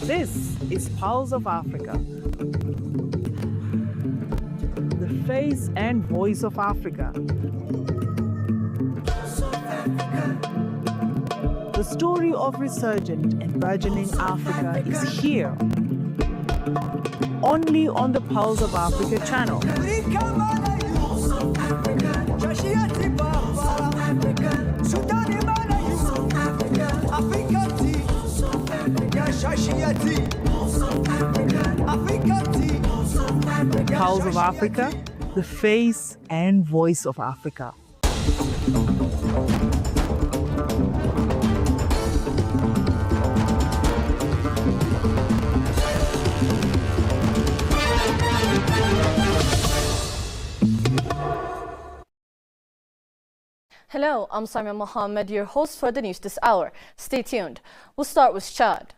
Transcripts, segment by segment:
This is Pulse of Africa, the face and voice of Africa. The story of resurgent and burgeoning Africa is here, only on the Pulse of Africa channel. Pulse of Africa, the face and voice of Africa. Hello, I'm Samia Mohammed, your host for the news this hour. Stay tuned. We'll start with Chad.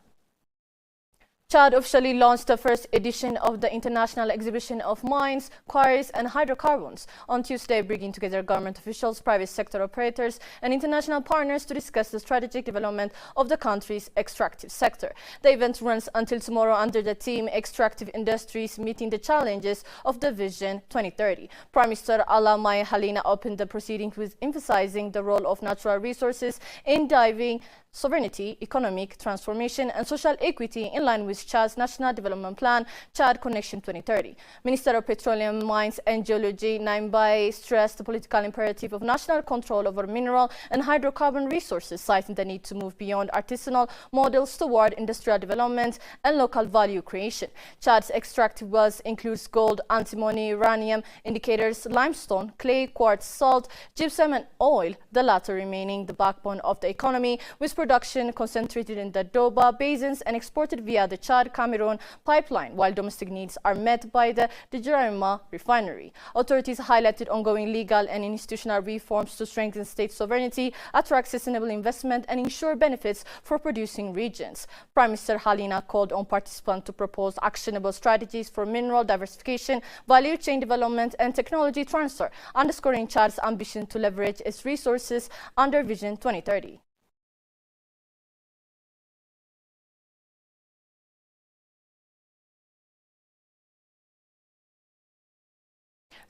Chad officially launched the first edition of the International Exhibition of Mines, Quarries and Hydrocarbons on Tuesday, bringing together government officials, private sector operators and international partners to discuss the strategic development of the country's extractive sector. The event runs until tomorrow under the theme Extractive Industries Meeting the Challenges of the Vision 2030. Prime Minister Ala Maya Halina opened the proceedings with emphasizing the role of natural resources in driving sovereignty, economic transformation and social equity in line with Chad's National Development Plan, Chad Connection 2030. Minister of Petroleum, Mines and Geology, Naimbai, stressed the political imperative of national control over mineral and hydrocarbon resources, citing the need to move beyond artisanal models toward industrial development and local value creation. Chad's extractive wealth includes gold, antimony, uranium, indicators, limestone, clay, quartz, salt, gypsum and oil, the latter remaining the backbone of the economy, with production concentrated in the Doba basins and exported via the Chad-Cameroon pipeline, while domestic needs are met by the Djerima refinery. Authorities highlighted ongoing legal and institutional reforms to strengthen state sovereignty, attract sustainable investment and ensure benefits for producing regions. Prime Minister Halina called on participants to propose actionable strategies for mineral diversification, value chain development and technology transfer, underscoring Chad's ambition to leverage its resources under Vision 2030.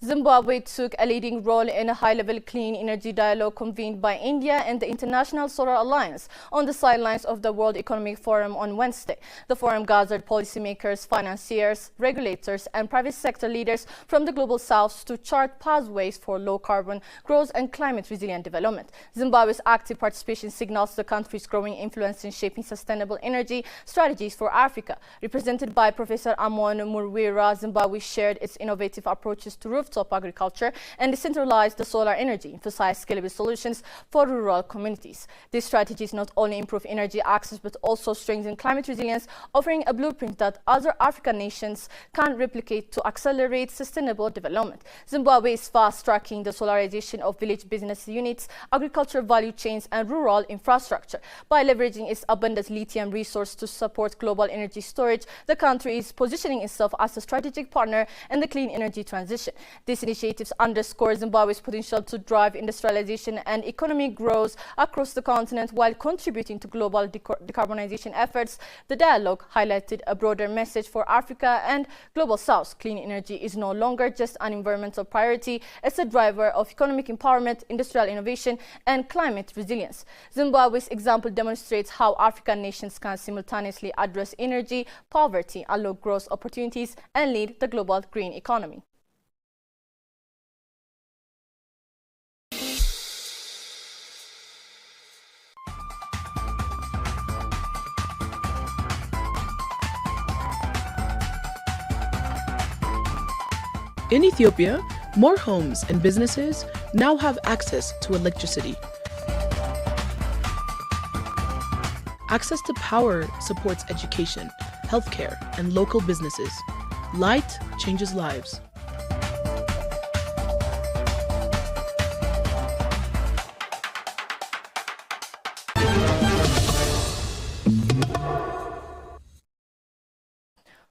Zimbabwe took a leading role in a high-level clean energy dialogue convened by India and the International Solar Alliance on the sidelines of the World Economic Forum on Wednesday. The forum gathered policymakers, financiers, regulators and private sector leaders from the global south to chart pathways for low-carbon growth and climate-resilient development. Zimbabwe's active participation signals the country's growing influence in shaping sustainable energy strategies for Africa. Represented by Professor Amon Murwira, Zimbabwe shared its innovative approaches to rooftop agriculture and decentralized the solar energy, emphasized scalable solutions for rural communities. These strategies not only improve energy access but also strengthen climate resilience, offering a blueprint that other African nations can replicate to accelerate sustainable development. Zimbabwe is fast-tracking the solarization of village business units, agricultural value chains and rural infrastructure. By leveraging its abundant lithium resource to support global energy storage, the country is positioning itself as a strategic partner in the clean energy transition. These initiatives underscore Zimbabwe's potential to drive industrialization and economic growth across the continent while contributing to global decarbonization efforts. The dialogue highlighted a broader message for Africa and Global South. Clean energy is no longer just an environmental priority, it's a driver of economic empowerment, industrial innovation and climate resilience. Zimbabwe's example demonstrates how African nations can simultaneously address energy, poverty, unlock growth opportunities and lead the global green economy. In Ethiopia, more homes and businesses now have access to electricity. Access to power supports education, healthcare, and local businesses. Light changes lives.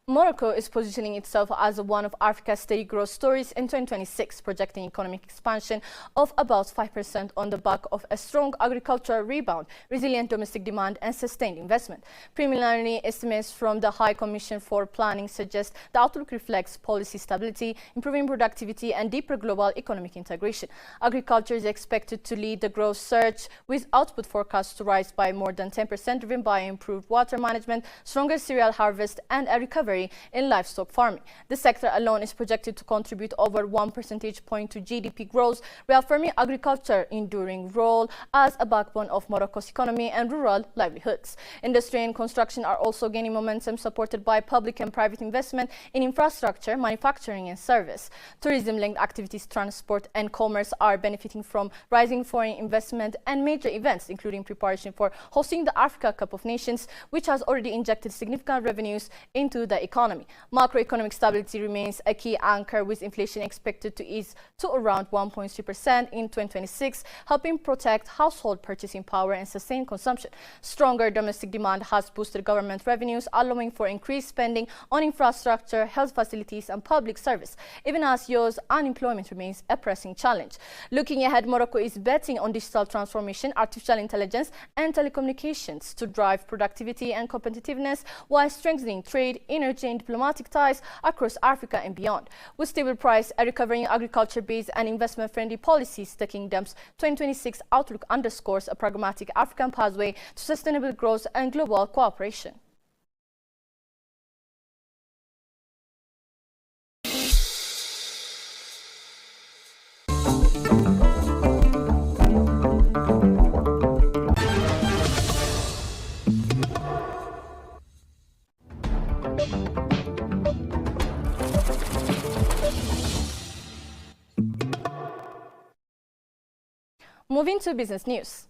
Morocco is positioning itself as one of Africa's steady growth stories in 2026, projecting economic expansion of about 5% on the back of a strong agricultural rebound, resilient domestic demand and sustained investment. Preliminary estimates from the High Commission for Planning suggest the outlook reflects policy stability, improving productivity and deeper global economic integration. Agriculture is expected to lead the growth surge, with output forecasts to rise by more than 10%, driven by improved water management, stronger cereal harvest and a recovery in livestock farming. The sector alone is projected to contribute over 1 percentage point to GDP growth, reaffirming agriculture's enduring role as a backbone of Morocco's economy and rural livelihoods. Industry and construction are also gaining momentum, supported by public and private investment in infrastructure, manufacturing and service. Tourism-linked activities, transport and commerce are benefiting from rising foreign investment and major events, including preparation for hosting the Africa Cup of Nations, which has already injected significant revenues into the economy. Macroeconomic stability remains a key anchor, with inflation expected to ease to around 1.3% in 2026, helping protect household purchasing power and sustain consumption. Stronger domestic demand has boosted government revenues, allowing for increased spending on infrastructure, health facilities and public service, even as youth unemployment remains a pressing challenge. Looking ahead, Morocco is betting on digital transformation, artificial intelligence and telecommunications to drive productivity and competitiveness, while strengthening trade, energy and diplomatic ties across Africa and beyond. With stable price, a recovering agriculture base and investment-friendly policies, the kingdom's 2026 outlook underscores a pragmatic African pathway to sustainable growth and global cooperation. Moving to business news.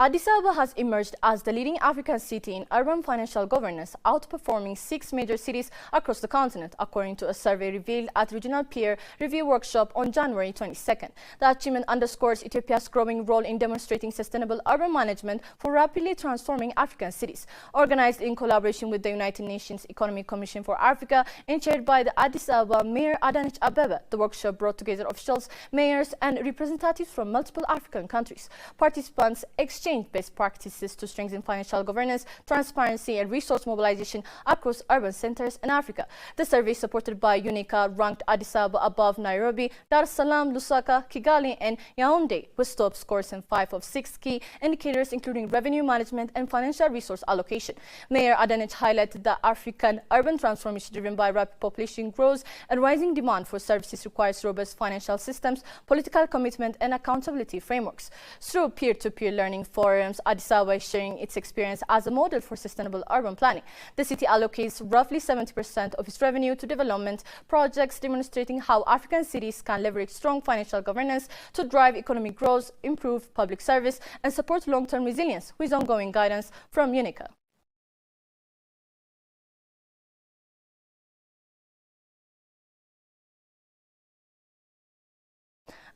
Addis Ababa has emerged as the leading African city in urban financial governance, outperforming 6 major cities across the continent, according to a survey revealed at Regional Peer Review Workshop on January 22nd. The achievement underscores Ethiopia's growing role in demonstrating sustainable urban management for rapidly transforming African cities. Organized in collaboration with the United Nations Economic Commission for Africa and chaired by the Addis Ababa Mayor Addis Ababa, the workshop brought together officials, mayors and representatives from multiple African countries. Participants exchanged best practices to strengthen financial governance, transparency and resource mobilization across urban centers in Africa. The survey, supported by UNICA, ranked Addis Ababa above Nairobi, Dar es Salaam, Lusaka, Kigali and Yaoundé, with top scores in 5 of 6 key indicators, including revenue management and financial resource allocation. Mayor Adanich highlighted that African urban transformation, driven by rapid population growth and rising demand for services, requires robust financial systems, political commitment and accountability frameworks. Through peer-to-peer learning forums, Addis Ababa is sharing its experience as a model for sustainable urban planning. The city allocates roughly 70% of its revenue to development projects, demonstrating how African cities can leverage strong financial governance to drive economic growth, improve public service, and support long-term resilience, with ongoing guidance from UNICA.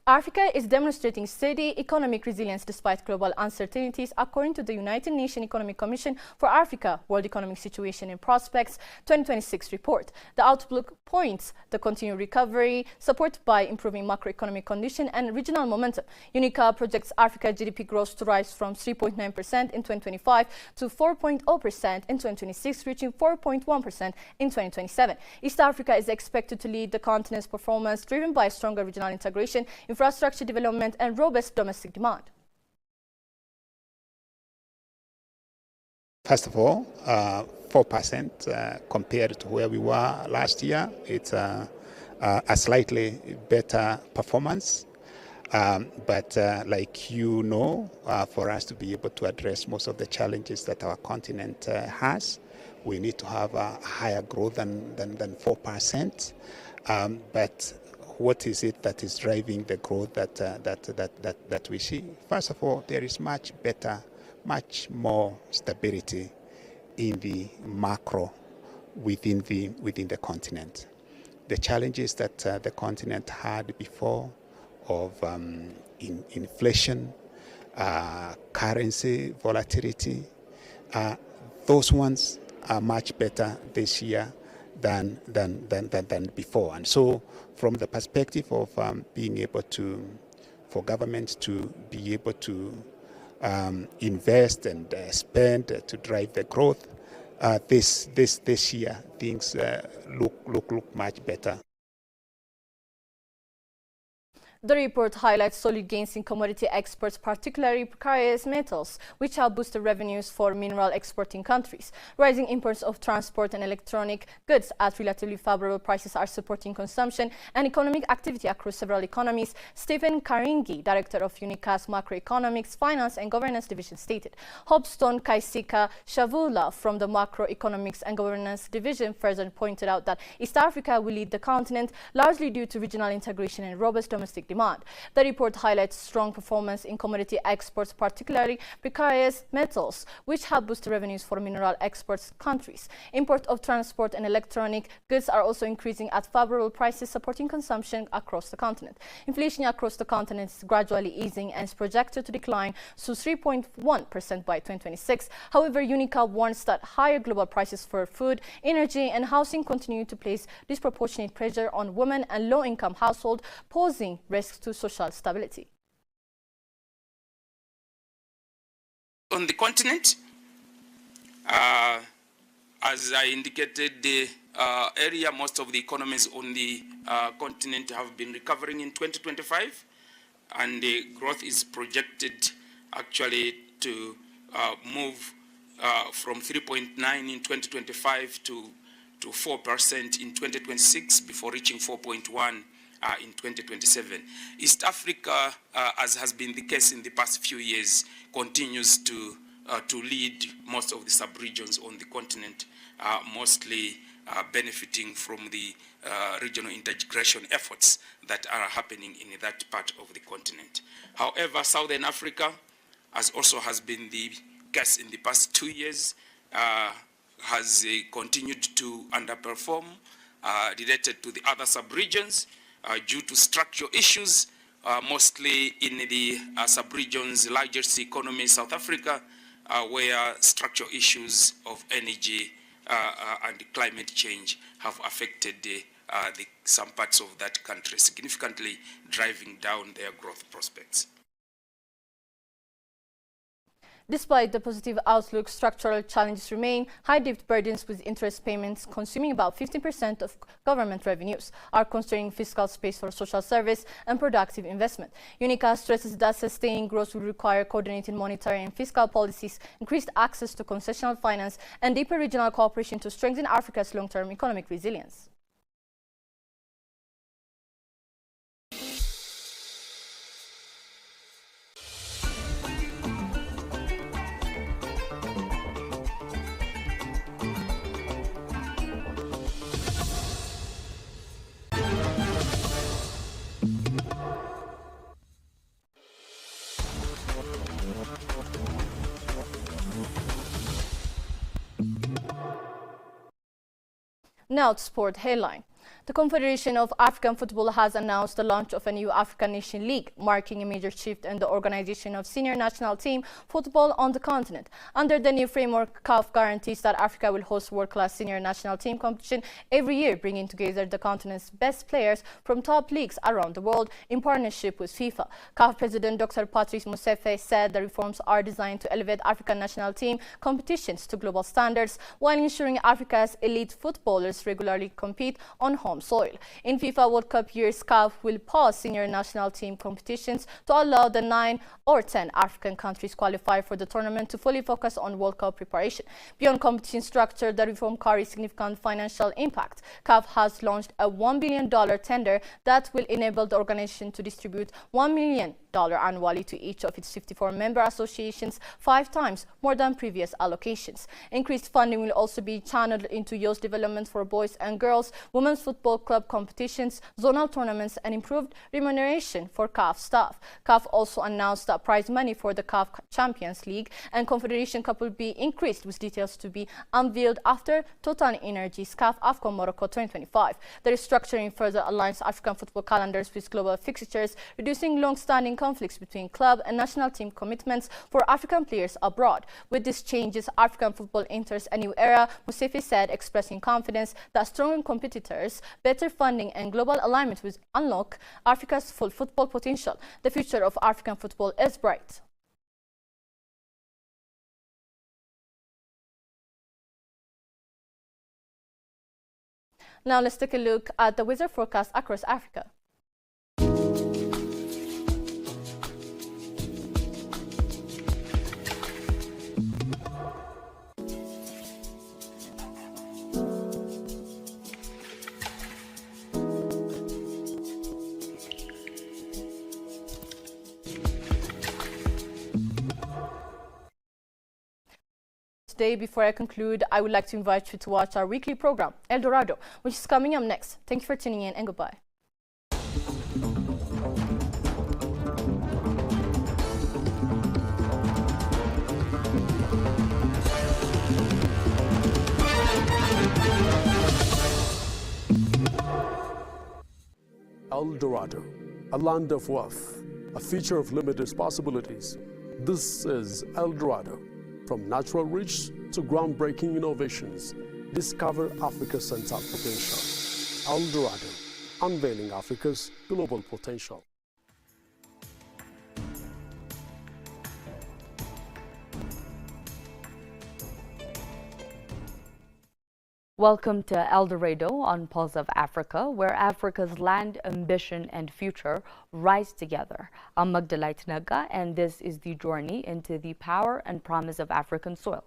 Africa is demonstrating steady economic resilience despite global uncertainties, according to the United Nations Economic Commission for Africa World Economic Situation and Prospects 2026 report. The outlook points the continued recovery, supported by improving macroeconomic condition and regional momentum. UNICA projects Africa GDP growth to rise from 3.9% in 2025 to 4.0% in 2026, reaching 4.1% in 2027. East Africa is expected to lead the continent's performance, driven by stronger regional integration, infrastructure development and robust domestic demand. First of all, 4% compared to where we were last year. It's a slightly better performance. But like you know, for us to be able to address most of the challenges that our continent has, we need to have a higher growth than 4%. But what is it that is driving the growth that we see? First of all, there is much more stability in the macro within the continent. The challenges that the continent had before of inflation, currency volatility, those ones are much better this year than before. And so from the perspective of being able to, for governments to be able to invest and spend to drive the growth, this year things look much better. The report highlights solid gains in commodity exports, particularly precarious metals, which have boosted revenues for mineral exporting countries. Rising imports of transport and electronic goods at relatively favorable prices are supporting consumption and economic activity across several economies. Stephen Karingi, director of UNICA's Macroeconomics, Finance and Governance Division, stated. Hobston Kaisika Shavula from the Macroeconomics and Governance Division further pointed out that East Africa will lead the continent, largely due to regional integration and robust domestic demand. The report highlights strong performance in commodity exports, particularly precarious metals, which have boosted revenues for mineral exports countries. Import of transport and electronic goods are also increasing at favorable prices, supporting consumption across the continent. Inflation across the continent is gradually easing and is projected to decline to 3.1% by 2026. However, UNICA warns that higher global prices for food, energy and housing continue to place disproportionate pressure on women and low-income households, posing risks to social stability. On the continent, as I indicated, the area, most of the economies on the continent have been recovering in 2025, and the growth is projected actually to move from 3.9 in 2025 to 4% in 2026 before reaching 4.1 in 2027. East Africa, as has been the case in the past few years, continues to lead most of the sub-regions on the continent, mostly benefiting from the regional integration efforts that are happening in that part of the continent. However, Southern Africa, as also has been the case in the past 2 years, has continued to underperform related to the other sub-regions, due to structural issues, mostly in the sub-region's largest economy, South Africa, where structural issues of energy and climate change have affected some parts of that country, significantly driving down their growth prospects. Despite the positive outlook, structural challenges remain. High debt burdens with interest payments consuming about 15% of government revenues are constraining fiscal space for social service and productive investment. UNICA stresses that sustaining growth will require coordinated monetary and fiscal policies, increased access to concessional finance, and deeper regional cooperation to strengthen Africa's long-term economic resilience. Now to sport headline. The Confederation of African Football has announced the launch of a new African Nation League, marking a major shift in the organization of senior national team football on the continent. Under the new framework, CAF guarantees that Africa will host world-class senior national team competition every year, bringing together the continent's best players from top leagues around the world in partnership with FIFA. CAF President Dr. Patrice Motsepe said the reforms are designed to elevate African national team competitions to global standards while ensuring Africa's elite footballers regularly compete on home soil. In FIFA World Cup years, CAF will pause senior national team competitions to allow the 9 or 10 African countries qualify for the tournament to fully focus on World Cup preparation. Beyond competition structure, the reform carries significant financial impact. CAF has launched a $1 billion tender that will enable the organization to distribute $1 million annually to each of its 54 member associations, 5 times more than previous allocations. Increased funding will also be channeled into youth development for boys and girls, women's football club competitions, zonal tournaments, and improved remuneration for CAF staff. CAF also announced that prize money for the CAF Champions League and Confederation Cup will be increased, with details to be unveiled after Total Energies CAF AFCON Morocco 2025. The restructuring further aligns African football calendars with global fixtures, reducing long-standing conflicts between club and national team commitments for African players abroad. With these changes, African football enters a new era, Musefi said, expressing confidence that stronger competitors, better funding and global alignment will unlock Africa's full football potential. The future of African football is bright. Now let's take a look at the weather forecast across Africa. Today, before I conclude, I would like to invite you to watch our weekly program, El Dorado, which is coming up next. Thank you for tuning in and goodbye. El Dorado, a land of wealth, a future of limitless possibilities. This is El Dorado. From natural rich to groundbreaking innovations, discover Africa's untapped potential. El Dorado, unveiling Africa's global potential. Welcome to El Dorado on Pulse of Africa, where Africa's land, ambition, and future rise together. I'm Magdalite Naga, and this is the journey into the power and promise of African soil.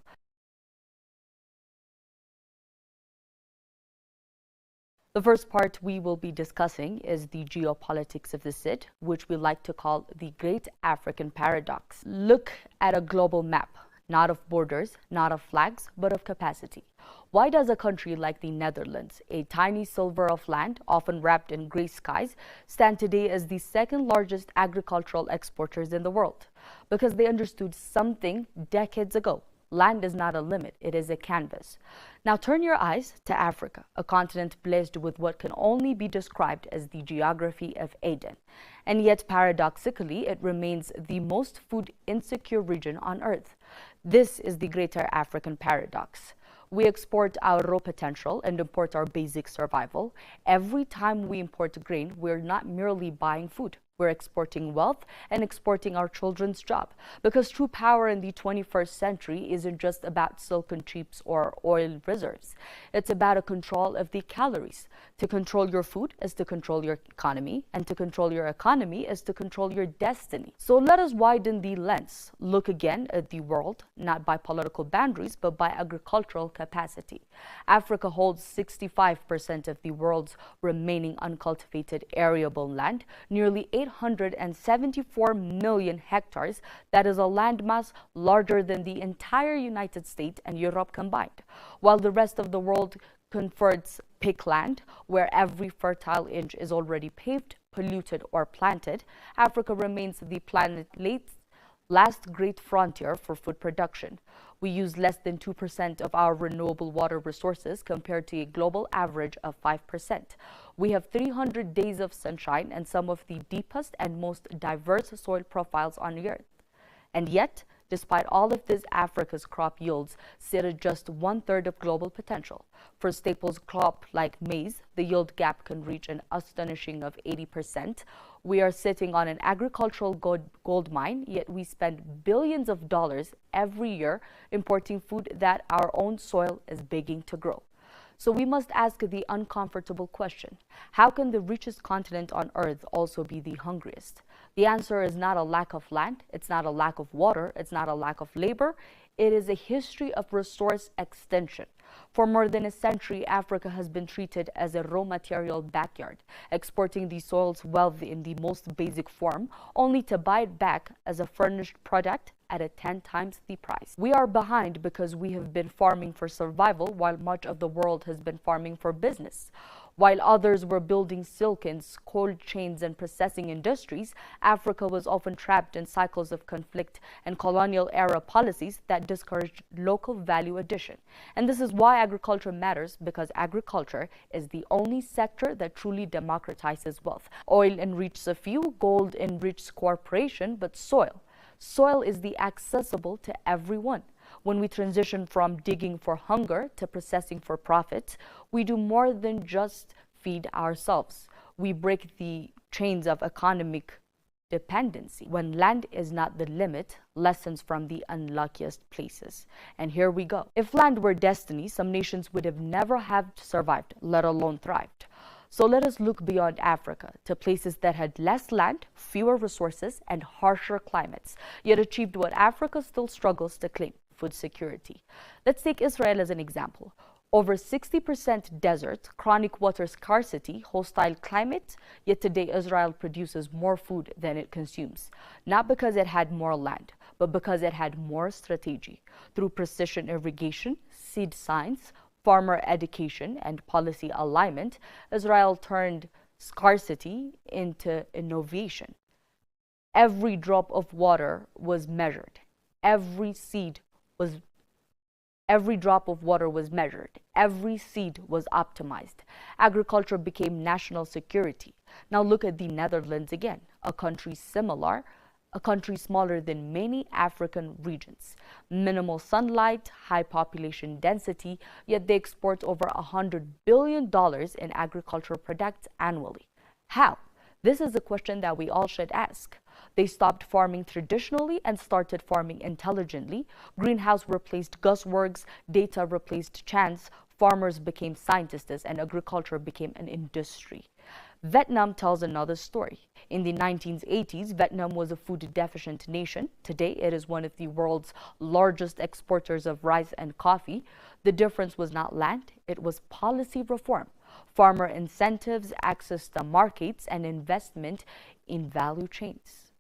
The first part we will be discussing is the geopolitics of the SID, which we like to call the Great African Paradox. Look at a global map, not of borders, not of flags, but of capacity. Why does a country like the Netherlands, a tiny sliver of land, often wrapped in gray skies, stand today as the second largest agricultural exporters in the world? Because they understood something decades ago. Land is not a limit, it is a canvas. Now turn your eyes to Africa, a continent blessed with what can only be described as the geography of Eden. And yet, paradoxically, it remains the most food insecure region on earth. This is the Greater African Paradox. We export our raw potential and import our basic survival. Every time we import grain, we're not merely buying food. We're exporting wealth and exporting our children's job. Because true power in the 21st century isn't just about silken chips or oil reserves. It's about a control of the calories. To control your food is to control your economy, and to control your economy is to control your destiny. So let us widen the lens. Look again at the world, not by political boundaries, but by agricultural capacity. Africa holds 65% of the world's remaining uncultivated arable land, nearly 874 million hectares. That is a landmass larger than the entire United States and Europe combined. While the rest of the world confers pick land, where every fertile inch is already paved, polluted, or planted, Africa remains the planet's last great frontier for food production. We use less than 2% of our renewable water resources compared to a global average of 5%. We have 300 days of sunshine and some of the deepest and most diverse soil profiles on the earth. And yet, despite all of this, Africa's crop yields sit at just 1/3 of global potential. For staples crop like maize, the yield gap can reach an astonishing of 80%. We are sitting on an agricultural gold mine, yet we spend billions of dollars every year importing food that our own soil is begging to grow. So we must ask the uncomfortable question: how can the richest continent on earth also be the hungriest? The answer is not a lack of land, it's not a lack of water, it's not a lack of labor, it is a history of resource extension. For more than a century, Africa has been treated as a raw material backyard, exporting the soil's wealth in the most basic form, only to buy it back as a furnished product at a 10 times the price. We are behind because we have been farming for survival while much of the world has been farming for business. While others were building silkens, cold chains, and processing industries, Africa was often trapped in cycles of conflict and colonial-era policies that discouraged local value addition. And this is why agriculture matters, because agriculture is the only sector that truly democratizes wealth. Oil enriches a few, gold enriches corporation, but soil is the accessible to everyone. When we transition from digging for hunger to processing for profit, we do more than just feed ourselves. We break the chains of economic dependency. When land is not the limit, lessons from the unluckiest places. And here we go. If land were destiny, some nations would have never have survived, let alone thrived. So let us look beyond Africa to places that had less land, fewer resources, and harsher climates, yet achieved what Africa still struggles to claim: food security. Let's take Israel as an example. Over 60% desert, chronic water scarcity, hostile climate, yet today Israel produces more food than it consumes. Not because it had more land, but because it had more strategy. Through precision irrigation, seed science, farmer education, and policy alignment, Israel turned scarcity into innovation. Every drop of water was measured. Every drop of water was measured. Every seed was optimized. Agriculture became national security. Now look at the Netherlands again, a country smaller than many African regions. Minimal sunlight, high population density, yet they export over $100 billion in agricultural products annually. How? This is a question that we all should ask. They stopped farming traditionally and started farming intelligently. Greenhouse replaced guessworks, data replaced chance, farmers became scientists, and agriculture became an industry. Vietnam tells another story. In the 1980s, Vietnam was a food deficient nation. Today, it is one of the world's largest exporters of rice and coffee. The difference was not land, it was policy reform. Farmer incentives, access to markets, and investment in value chains.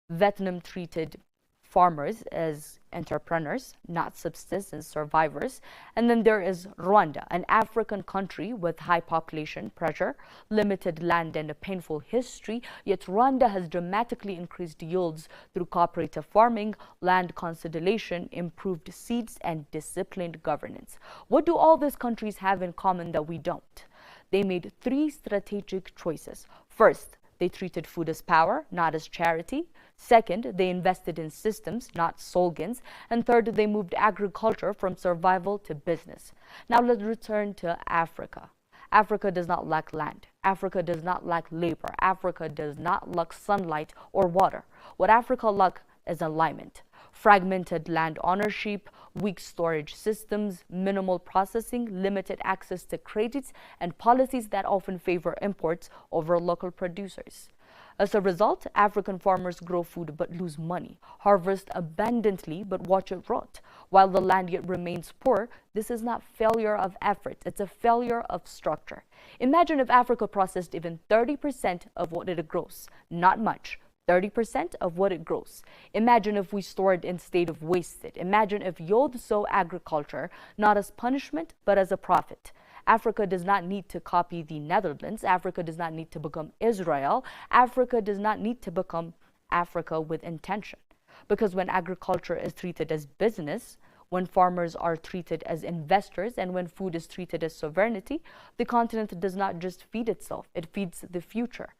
Vietnam treated farmers as entrepreneurs, not subsistence survivors. And then there is Rwanda, an African country with high population pressure, limited land, and a painful history. Yet Rwanda has dramatically increased yields through cooperative farming, land consolidation, improved seeds, and disciplined governance. What do all these countries have in common that we don't? They made three strategic choices. First, they treated food as power, not as charity. Second, they invested in systems, not slogans. And third, they moved agriculture from survival to business. Now let's return to Africa. Africa does not lack land. Africa does not lack labor. Africa does not lack sunlight or water. What Africa lacks is alignment. Fragmented land ownership, weak storage systems, minimal processing, limited access to credits, and policies that often favor imports over local producers. As a result, African farmers grow food but lose money, harvest abundantly but watch it rot. While the land yet remains poor, this is not failure of effort, it's a failure of structure. Imagine if Africa processed even 30% of what it grows, not much. 30% of what it grows. Imagine if we stored instead of wasted. Imagine if Yod saw agriculture not as punishment but as a profit. Africa does not need to copy the Netherlands. Africa does not need to become Israel. Africa does not need to become Africa with intention. Because when agriculture is treated as business, when farmers are treated as investors, and when food is treated as sovereignty, the continent does not just feed itself, it feeds the future.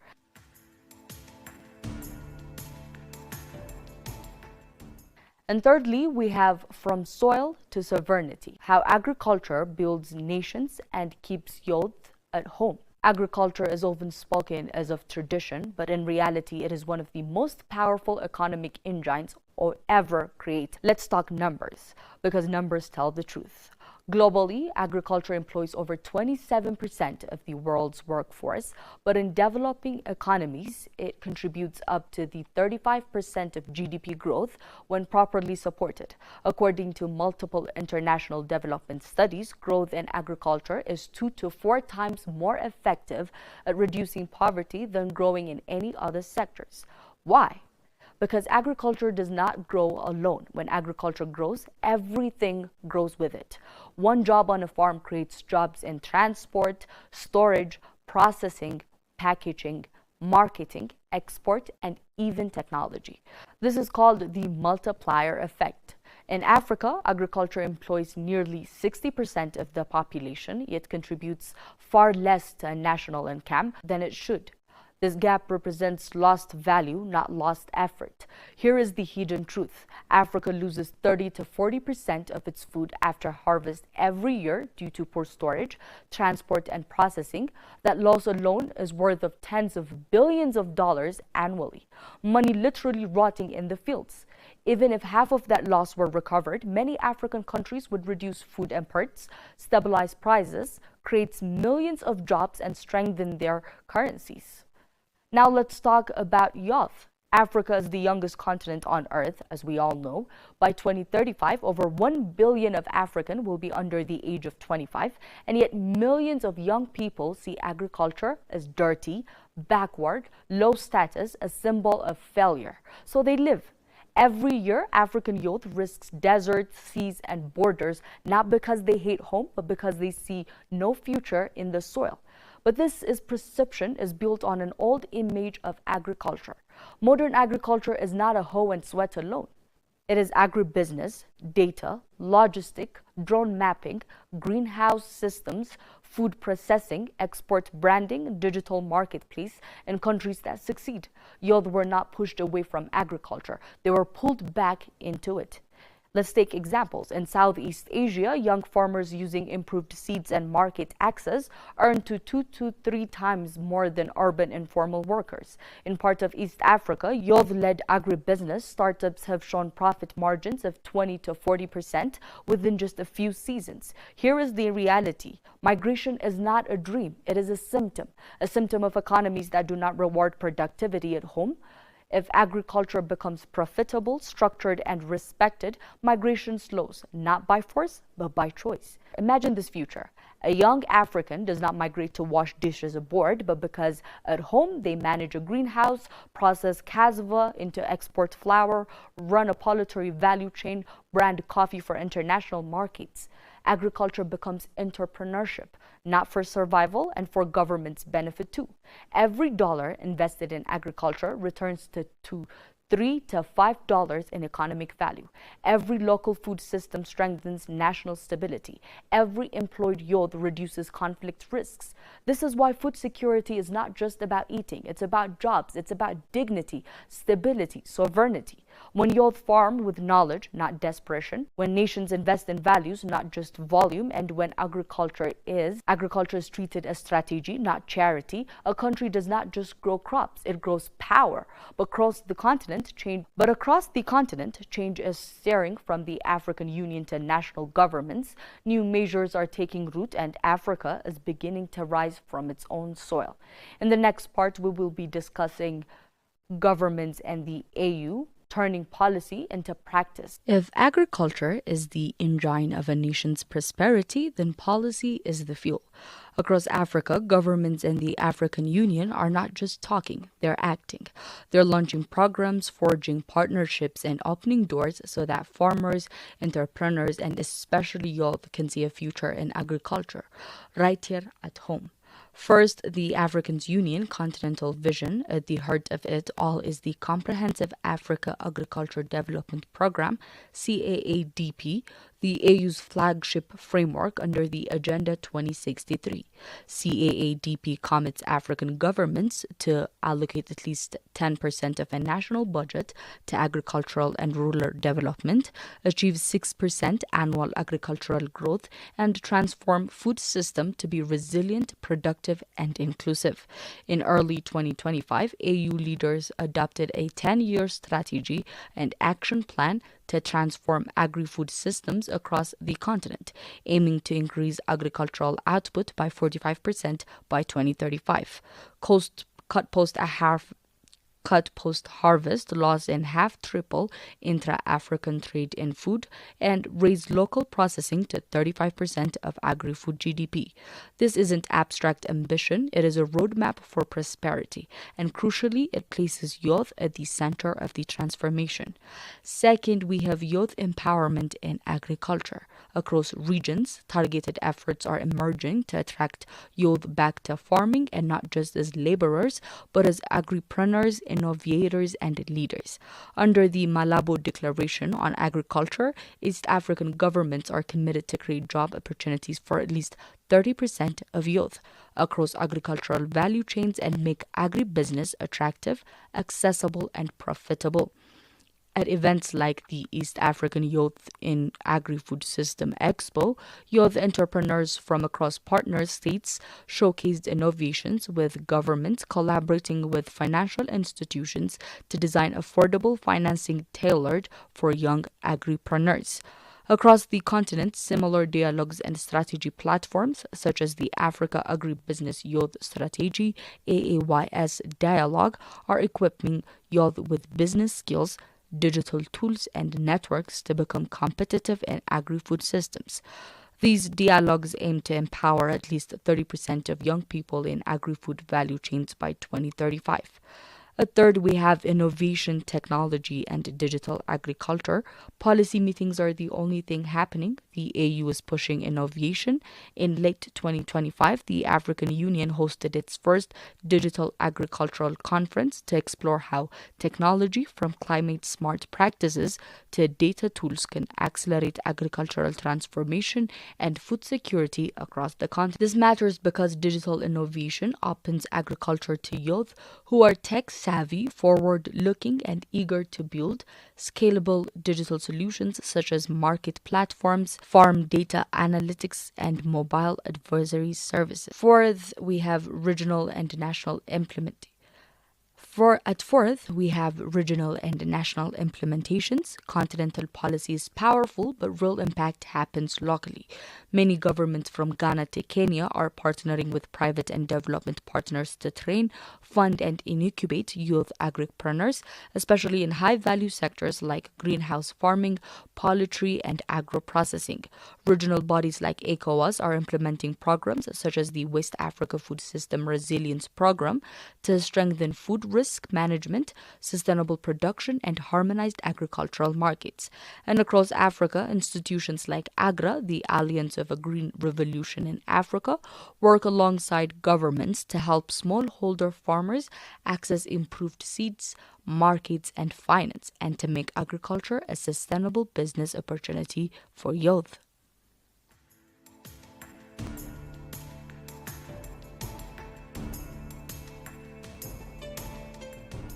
And thirdly, we have from soil to sovereignty, how agriculture builds nations and keeps youth at home. Agriculture is often spoken as of tradition, but in reality, it is one of the most powerful economic engines ever created. Let's talk numbers, because numbers tell the truth. Globally, agriculture employs over 27% of the world's workforce, but in developing economies, it contributes up to the 35% of GDP growth when properly supported. According to multiple international development studies, growth in agriculture is 2 to 4 times more effective at reducing poverty than growing in any other sectors. Why? because agriculture does not grow alone. When agriculture grows, everything grows with it. One job on a farm creates jobs in transport, storage, processing, packaging, marketing, export, and even technology. This is called the multiplier effect. In Africa, agriculture employs nearly 60% of the population, yet contributes far less to national income than it should. This gap represents lost value, not lost effort. Here is the hidden truth. Africa loses 30 to 40% of its food after harvest every year due to poor storage, transport, and processing. That loss alone is worth of tens of billions of dollars annually. Money literally rotting in the fields. Even if half of that loss were recovered, many African countries would reduce food imports, stabilize prices, create millions of jobs, and strengthen their currencies. Now let's talk about youth. Africa is the youngest continent on earth, as we all know. By 2035, over 1 billion of Africans will be under the age of 25, and yet millions of young people see agriculture as dirty, backward, low status, a symbol of failure. So they live. Every year, African youth risks deserts, seas, and borders, not because they hate home, but because they see no future in the soil. But this perception is built on an old image of agriculture. Modern agriculture is not a hoe and sweat alone. It is agribusiness, data, logistic, drone mapping, greenhouse systems, food processing, export branding, digital marketplace, and countries that succeed. Youth were not pushed away from agriculture. They were pulled back into it. Let's take examples. In Southeast Asia, young farmers using improved seeds and market access earn 2 to 3 times more than urban informal workers. In part of East Africa, youth-led agribusiness startups have shown profit margins of 20 to 40% within just a few seasons. Here is the reality. Migration is not a dream. It is a symptom of economies that do not reward productivity at home. If agriculture becomes profitable, structured, and respected, migration slows, not by force, but by choice. Imagine this future. A young African does not migrate to wash dishes abroad, but because at home they manage a greenhouse, process cassava into export flour, run a poultry value chain, brand coffee for international markets. Agriculture becomes entrepreneurship, not for survival and for government's benefit too. Every dollar invested in agriculture returns to $3 to $5 in economic value. Every local food system strengthens national stability. Every employed youth reduces conflict risks. This is why food security is not just about eating. It's about jobs. It's about dignity, stability, sovereignty. When youth farm with knowledge, not desperation, when nations invest in values, not just volume, and when agriculture is treated as strategy, not charity, a country does not just grow crops, it grows power. But across the continent, change is steering from the African Union to national governments. New measures are taking root, and Africa is beginning to rise from its own soil. In the next part, we will be discussing governments and the AU turning policy into practice. If agriculture is the engine of a nation's prosperity, then policy is the fuel. Across Africa, governments and the African Union are not just talking, they're acting. They're launching programs, forging partnerships, and opening doors so that farmers, entrepreneurs, and especially youth can see a future in agriculture right here at home. First, the African Union Continental Vision. At the heart of it all is the Comprehensive Africa Agriculture Development Program, CAADP, the AU's flagship framework under the Agenda 2063. CAADP commits African governments to allocate at least 10% of a national budget to agricultural and rural development, achieve 6% annual agricultural growth, and transform food system to be resilient, productive, and inclusive. In early 2025, AU leaders adopted a 10-year strategy and action plan to transform agri-food systems across the continent, aiming to increase agricultural output by 45% by 2035. cut post-harvest loss in half, triple intra-African trade in food, and raise local processing to 35% of agri-food GDP. This isn't abstract ambition, it is a roadmap for prosperity, and crucially, it places youth at the center of the transformation. Second, we have youth empowerment in agriculture. Across regions, targeted efforts are emerging to attract youth back to farming, and not just as laborers, but as agripreneurs, innovators, and leaders. Under the Malabo Declaration on Agriculture, East African governments are committed to create job opportunities for at least 30% of youth across agricultural value chains and make agribusiness attractive, accessible, and profitable. At events like the East African Youth in Agri-Food System Expo, youth entrepreneurs from across partner states showcased innovations, with governments collaborating with financial institutions to design affordable financing tailored for young agripreneurs. Across the continent, similar dialogues and strategy platforms, such as the Africa Agribusiness Youth Strategy (AAYS Dialogue), are equipping youth with business skills, digital tools, and networks to become competitive in agri-food systems. These dialogues aim to empower at least 30% of young people in agri-food value chains by 2035. A third, we have innovation, technology, and digital agriculture. Policy meetings are the only thing happening. The AU is pushing innovation. In late 2025, the African Union hosted its first digital agricultural conference to explore how technology, from climate-smart practices to data tools, can accelerate agricultural transformation and food security across the continent. This matters because digital innovation opens agriculture to youth who are tech-savvy, forward-looking, and eager to build scalable digital solutions such as market platforms, farm data analytics, and mobile advisory services. Fourth, we have regional and national implementation. Fourth, we have regional and national implementations. Continental policy is powerful, but real impact happens locally. Many governments from Ghana to Kenya are partnering with private and development partners to train, fund, and incubate youth agripreneurs, especially in high-value sectors like greenhouse farming, poultry, and agro-processing. Regional bodies like ECOWAS are implementing programs such as the West Africa Food System Resilience Program to strengthen food risk management, sustainable production, and harmonized agricultural markets. And across Africa, institutions like AGRA, the Alliance of a Green Revolution in Africa, work alongside governments to help smallholder farmers access improved seeds, markets, and finance, and to make agriculture a sustainable business opportunity for youth.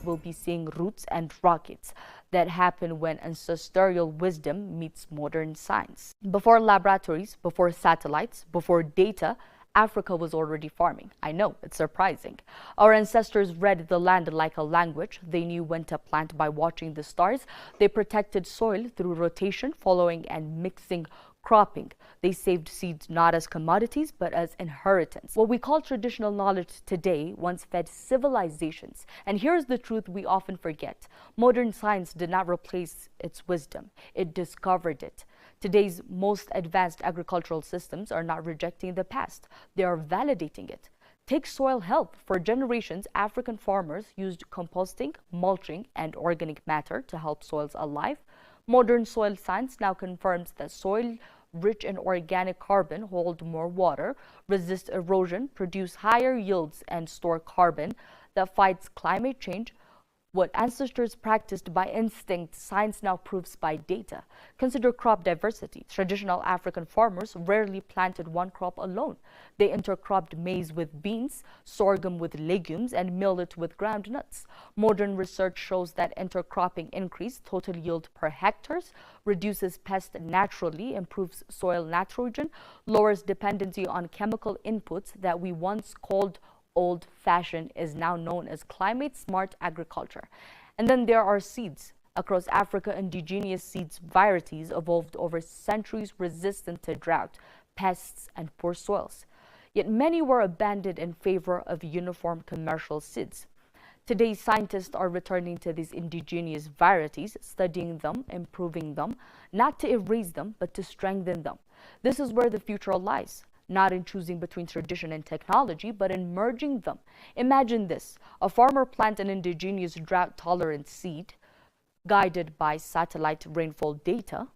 We'll be seeing roots and rockets that happen when ancestral wisdom meets modern science. Before laboratories, before satellites, before data, Africa was already farming. I know, it's surprising. Our ancestors read the land like a language. They knew when to plant by watching the stars. They protected soil through rotation, following and mixing cropping. They saved seeds not as commodities, but as inheritance. What we call traditional knowledge today once fed civilizations. And here's the truth we often forget. Modern science did not replace its wisdom. It discovered it. Today's most advanced agricultural systems are not rejecting the past. They are validating it. Take soil health. For generations, African farmers used composting, mulching, and organic matter to help soils alive. Modern soil science now confirms that soil rich in organic carbon hold more water, resist erosion, produce higher yields, and store carbon that fights climate change. What ancestors practiced by instinct, science now proves by data. Consider crop diversity. Traditional African farmers rarely planted one crop alone. They intercropped maize with beans, sorghum with legumes, and millet with groundnuts. Modern research shows that intercropping increases total yield per hectare, reduces pests naturally, improves soil nitrogen, lowers dependency on chemical inputs that we once called old-fashioned is now known as climate-smart agriculture. And then there are seeds. Across Africa, indigenous seeds varieties evolved over centuries, resistant to drought, pests, and poor soils. Yet many were abandoned in favor of uniform commercial seeds. Today, scientists are returning to these indigenous varieties, studying them, improving them, not to erase them, but to strengthen them. This is where the future lies, not in choosing between tradition and technology, but in merging them. Imagine this: a farmer plants an indigenous drought-tolerant seed, guided by satellite rainfall data.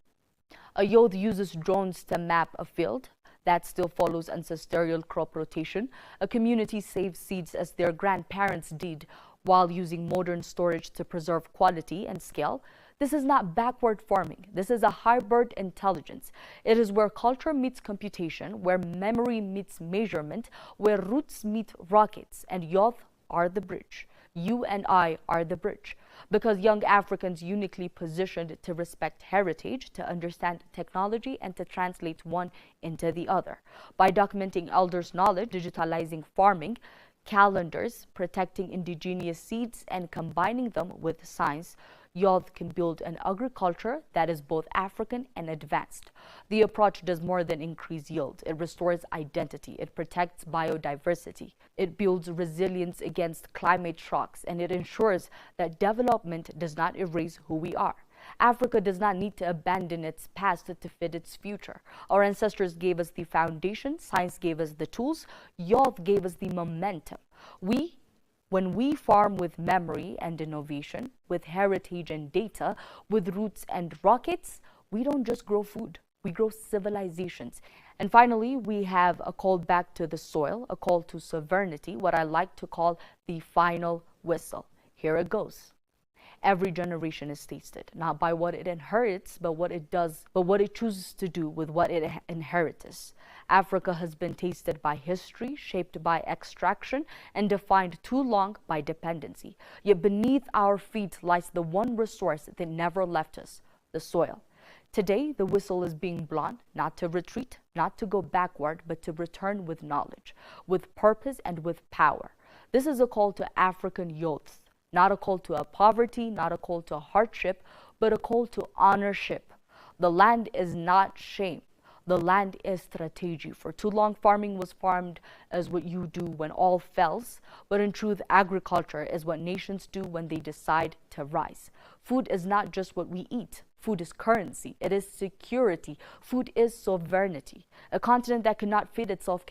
A youth uses drones to map a field that still follows ancestral crop rotation. A community saves seeds as their grandparents did, while using modern storage to preserve quality and scale. This is not backward farming. This is a hybrid intelligence. It is where culture meets computation, where memory meets measurement, where roots meet rockets, and youth are the bridge. You and I are the bridge, because young Africans uniquely positioned to respect heritage, to understand technology, and to translate one into the other. By documenting elders' knowledge, digitalizing farming calendars, protecting indigenous seeds, and combining them with science, youth can build an agriculture that is both African and advanced. The approach does more than increase yield. It restores identity. It protects biodiversity. It builds resilience against climate shocks, and it ensures that development does not erase who we are. Africa does not need to abandon its past to fit its future. Our ancestors gave us the foundation, science gave us the tools, youth gave us the momentum. When we farm with memory and innovation, with heritage and data, with roots and rockets, we don't just grow food, we grow civilizations. And finally, we have a call back to the soil, a call to sovereignty, what I like to call the final whistle. Here it goes. Every generation is tasted, not by what it inherits, but what it does, but what it chooses to do with what it inherits. Africa has been tasted by history, shaped by extraction, and defined too long by dependency. Yet beneath our feet lies the one resource that never left us, the soil. Today, the whistle is being blown, not to retreat, not to go backward, but to return with knowledge, with purpose, and with power. This is a call to African youths. Not a call to poverty, not a call to hardship, but a call to ownership. The land is not shame. The land is strategy. For too long, farming was farmed as what you do when all fails. But in truth, agriculture is what nations do when they decide to rise. Food is not just what we eat. Food is currency. It is security. Food is sovereignty. A continent that cannot feed itself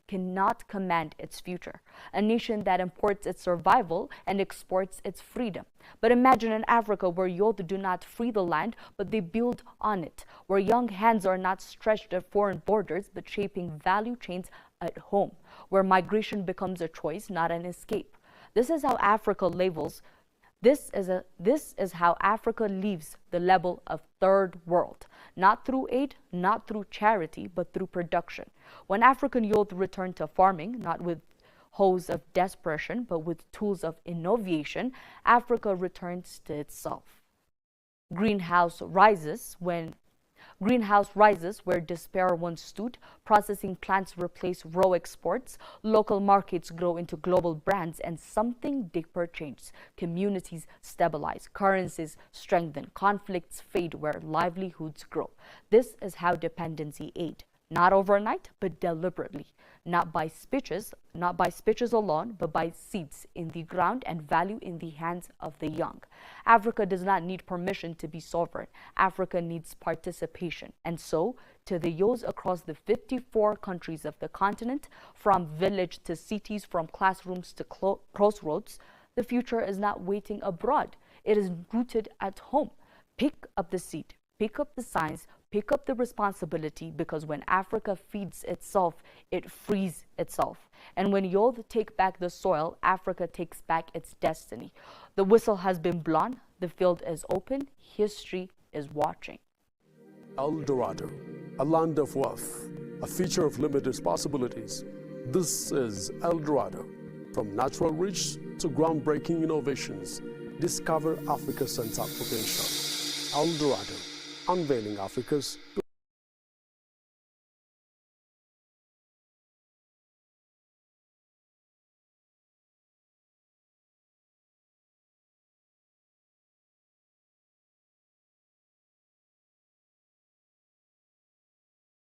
cannot command its future. A nation that imports its survival and exports its freedom. But imagine an Africa where youth do not free the land, but they build on it, where young hands are not stretched at foreign borders, but shaping value chains at home, where migration becomes a choice, not an escape. This is how Africa leaves the level of third world, not through aid, not through charity, but through production. When African youth return to farming, not with hoes of desperation, but with tools of innovation, Africa returns to itself. Greenhouse rises where despair once stood. Processing plants replace raw exports. Local markets grow into global brands, and something deeper changes. Communities stabilize, currencies strengthen, conflicts fade where livelihoods grow. This is how dependency aid. Not overnight, but deliberately. Not by speeches alone, but by seeds in the ground and value in the hands of the young. Africa does not need permission to be sovereign. Africa needs participation. And so, to the youths across the 54 countries of the continent, from village to cities, from classrooms to crossroads, the future is not waiting abroad. It is rooted at home. Pick up the seed, pick up the science, pick up the responsibility, because when Africa feeds itself, it frees itself. And when youth take back the soil, Africa takes back its destiny. The whistle has been blown, the field is open, history is watching. El Dorado, a land of wealth, a future of limitless possibilities. This is El Dorado. From natural reach to groundbreaking innovations, discover Africa's untapped potential. El Dorado, unveiling Africa's